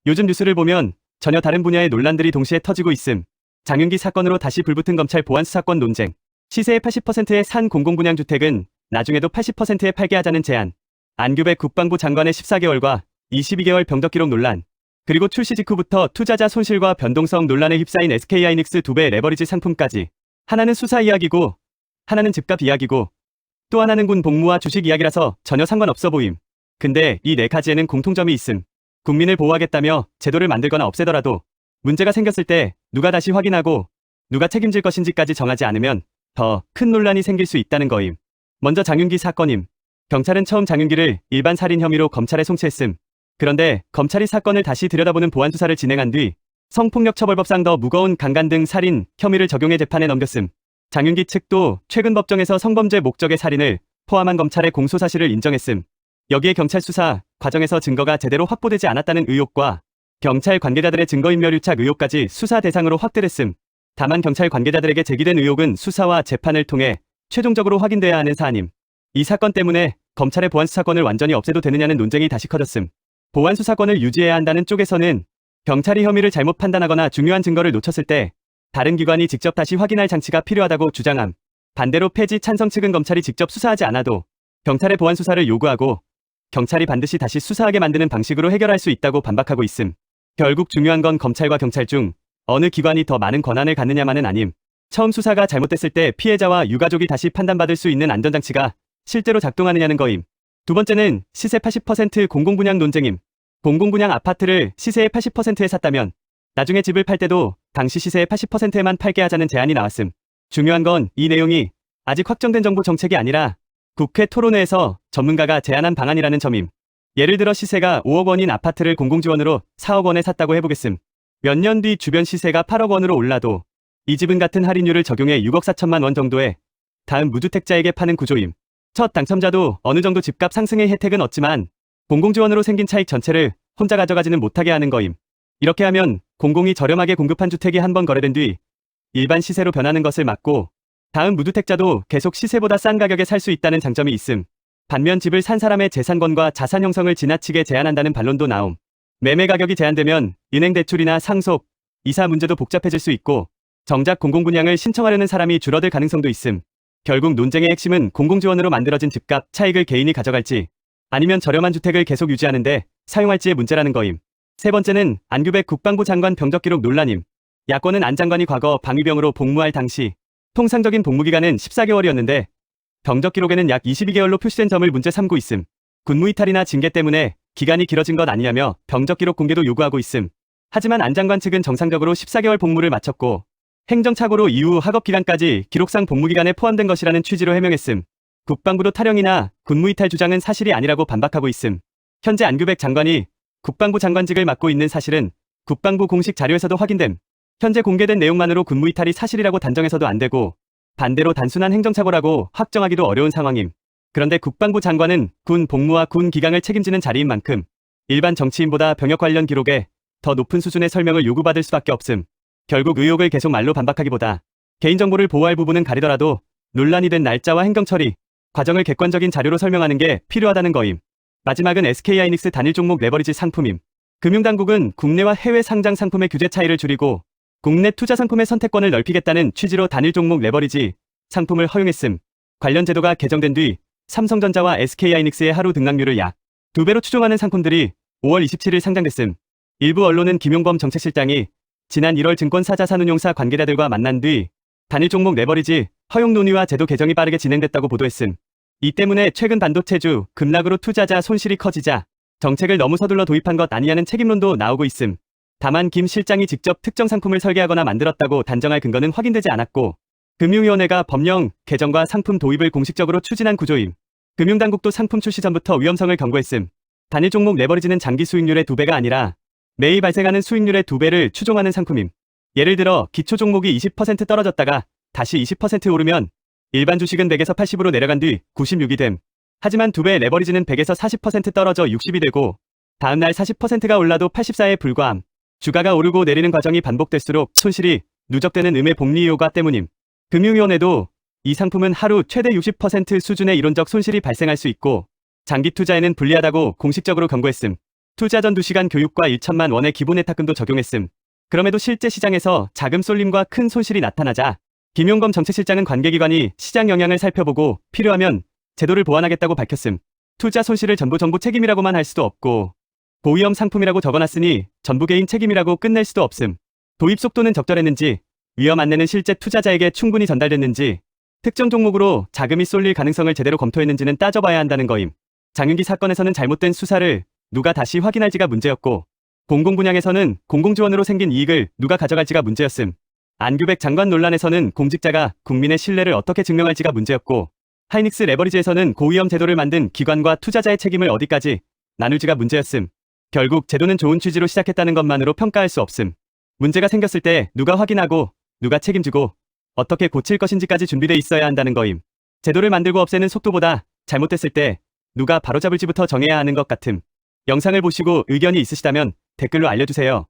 요즘 뉴스를 보면 전혀 다른 분야의 논란들이 동시에 터지고 있음. 장윤기 사건으로 다시 불붙은 검찰 보안수사권 논쟁. 시세의 80%의 산 공공분양주택은 나중에도 80%에 팔게 하자는 제안. 안규백 국방부 장관의 14개월과 22개월 병적 기록 논란. 그리고 출시 직후부터 투자자 손실과 변동성 논란에 휩싸인 SK하이닉스 2배 레버리지 상품까지. 하나는 수사 이야기고 하나는 집값 이야기고 또 하나는 군 복무와 주식 이야기라서 전혀 상관없어 보임. 근데 이 네 가지에는 공통점이 있음. 국민을 보호하겠다며 제도를 만들거나 없애더라도 문제가 생겼을 때 누가 다시 확인하고 누가 책임질 것인지까지 정하지 않으면 더 큰 논란이 생길 수 있다는 거임. 먼저 장윤기 사건임. 경찰은 처음 장윤기를 일반 살인 혐의로 검찰에 송치했음. 그런데 검찰이 사건을 다시 들여다보는 보완수사를 진행한 뒤 성폭력처벌법상 더 무거운 강간 등 살인 혐의를 적용해 재판에 넘겼음. 장윤기 측도 최근 법정에서 성범죄 목적의 살인을 포함한 검찰의 공소사실을 인정했음. 여기에 경찰 수사 과정에서 증거가 제대로 확보되지 않았다는 의혹과 경찰 관계자들의 증거인멸 유착 의혹까지 수사 대상으로 확대됐음. 다만 경찰 관계자들에게 제기된 의혹은 수사와 재판을 통해 최종적으로 확인돼야 하는 사안임. 이 사건 때문에 검찰의 보안수사권을 완전히 없애도 되느냐는 논쟁이 다시 커졌음. 보안수사권을 유지해야 한다는 쪽에서는 경찰이 혐의를 잘못 판단하거나 중요한 증거를 놓쳤을 때 다른 기관이 직접 다시 확인할 장치가 필요하다고 주장함. 반대로 폐지 찬성 측은 검찰이 직접 수사하지 않아도 경찰의 보안수사를 요구하고 경찰이 반드시 다시 수사하게 만드는 방식으로 해결할 수 있다고 반박하고 있음. 결국 중요한 건 검찰과 경찰 중 어느 기관이 더 많은 권한을 갖느냐만은 아님. 처음 수사가 잘못됐을 때 피해자와 유가족이 다시 판단받을 수 있는 안전장치가 실제로 작동하느냐는 거임. 두 번째는 시세 80% 공공분양 논쟁임. 공공분양 아파트를 시세의 80%에 샀다면 나중에 집을 팔 때도 당시 시세의 80%에만 팔게 하자는 제안이 나왔음. 중요한 건 이 내용이 아직 확정된 정부 정책이 아니라 국회 토론회에서 전문가가 제안한 방안이라는 점임. 예를 들어 시세가 5억 원인 아파트를 공공지원으로 4억 원에 샀다고 해보겠음. 몇 년 뒤 주변 시세가 8억 원으로 올라도 이 집은 같은 할인율을 적용해 6억 4천만 원 정도에 다음 무주택자에게 파는 구조임. 첫 당첨자도 어느 정도 집값 상승의 혜택은 얻지만 공공지원으로 생긴 차익 전체를 혼자 가져가지는 못하게 하는 거임. 이렇게 하면 공공이 저렴하게 공급한 주택이 한번 거래된 뒤 일반 시세로 변하는 것을 막고 다음 무주택자도 계속 시세보다 싼 가격에 살 수 있다는 장점이 있음. 반면 집을 산 사람의 재산권과 자산 형성을 지나치게 제한한다는 반론도 나옴. 매매 가격이 제한되면 은행 대출이나 상속, 이사 문제도 복잡해질 수 있고 정작 공공분양을 신청하려는 사람이 줄어들 가능성도 있음. 결국 논쟁의 핵심은 공공지원으로 만들어진 집값 차익을 개인이 가져갈지 아니면 저렴한 주택을 계속 유지하는데 사용할지의 문제라는 거임. 세 번째는 안규백 국방부 장관 병적기록 논란임. 야권은 안 장관이 과거 방위병으로 복무할 당시 통상적인 복무기간은 14개월이었는데 병적기록에는 약 22개월로 표시된 점을 문제 삼고 있음. 군무이탈이나 징계 때문에 기간이 길어진 것 아니냐며 병적기록 공개도 요구하고 있음. 하지만 안 장관 측은 정상적으로 14개월 복무를 마쳤고 행정착오로 이후 학업기간까지 기록상 복무기간에 포함된 것이라는 취지로 해명했음. 국방부도 탈영이나 군무이탈 주장은 사실이 아니라고 반박하고 있음. 현재 안규백 장관이 국방부 장관직을 맡고 있는 사실은 국방부 공식 자료에서도 확인됨. 현재 공개된 내용만으로 군무이탈이 사실이라고 단정해서도 안 되고 반대로 단순한 행정착오라고 확정하기도 어려운 상황임. 그런데 국방부 장관은 군 복무와 군 기강을 책임지는 자리인 만큼 일반 정치인보다 병역 관련 기록에 더 높은 수준의 설명을 요구받을 수밖에 없음. 결국 의혹을 계속 말로 반박하기보다 개인정보를 보호할 부분은 가리더라도 논란이 된 날짜와 행정처리 과정을 객관적인 자료로 설명하는 게 필요하다는 거임. 마지막은 SK하이닉스 단일 종목 레버리지 상품임. 금융당국은 국내와 해외 상장 상품의 규제 차이를 줄이고 국내 투자 상품의 선택권을 넓히겠다는 취지로 단일 종목 레버리지 상품을 허용했음. 관련 제도가 개정된 뒤 삼성전자와 SK하이닉스의 하루 등락률을 약 2배로 추종하는 상품들이 5월 27일 상장됐음. 일부 언론은 김용범 정책실장이 지난 1월 증권사자산운용사 관계자들과 만난 뒤 단일 종목 레버리지 허용 논의와 제도 개정이 빠르게 진행됐다고 보도했음. 이 때문에 최근 반도체주 급락으로 투자자 손실이 커지자 정책을 너무 서둘러 도입한 것 아니냐는 책임론도 나오고 있음. 다만 김 실장이 직접 특정 상품을 설계하거나 만들었다고 단정할 근거는 확인되지 않았고 금융위원회가 법령 개정과 상품 도입을 공식적으로 추진한 구조임. 금융당국도 상품 출시 전부터 위험성을 경고했음. 단일 종목 레버리지는 장기 수익률의 2배가 아니라 매일 발생하는 수익률의 2배를 추종하는 상품임. 예를 들어 기초 종목이 20% 떨어졌다가 다시 20% 오르면 일반 주식은 100에서 80으로 내려간 뒤 96이 됨. 하지만 2배 레버리지는 100에서 40% 떨어져 60이 되고 다음날 40%가 올라도 84에 불과함. 주가가 오르고 내리는 과정이 반복될수록 손실이 누적되는 음의 복리 효과 때문임. 금융위원회도 이 상품은 하루 최대 60% 수준의 이론적 손실이 발생할 수 있고 장기 투자에는 불리하다고 공식적으로 경고했음. 투자 전 2시간 교육과 1천만 원의 기본 예탁금도 적용했음. 그럼에도 실제 시장에서 자금 쏠림과 큰 손실이 나타나자 김용검 정책실장은 관계기관이 시장 영향을 살펴보고 필요하면 제도를 보완하겠다고 밝혔음. 투자 손실을 전부 정부 책임이라고만 할 수도 없고 고위험 상품이라고 적어놨으니 전부 개인 책임이라고 끝낼 수도 없음. 도입 속도는 적절했는지, 위험 안내는 실제 투자자에게 충분히 전달됐는지, 특정 종목으로 자금이 쏠릴 가능성을 제대로 검토했는지는 따져봐야 한다는 거임. 장윤기 사건에서는 잘못된 수사를 누가 다시 확인할지가 문제였고, 공공분양에서는 공공지원으로 생긴 이익을 누가 가져갈지가 문제였음. 안규백 장관 논란에서는 공직자가 국민의 신뢰를 어떻게 증명할지가 문제였고, 하이닉스 레버리지에서는 고위험 제도를 만든 기관과 투자자의 책임을 어디까지 나눌지가 문제였음. 결국 제도는 좋은 취지로 시작했다는 것만으로 평가할 수 없음. 문제가 생겼을 때 누가 확인하고 누가 책임지고 어떻게 고칠 것인지까지 준비돼 있어야 한다는 거임. 제도를 만들고 없애는 속도보다 잘못됐을 때 누가 바로잡을지부터 정해야 하는 것 같음. 영상을 보시고 의견이 있으시다면 댓글로 알려주세요.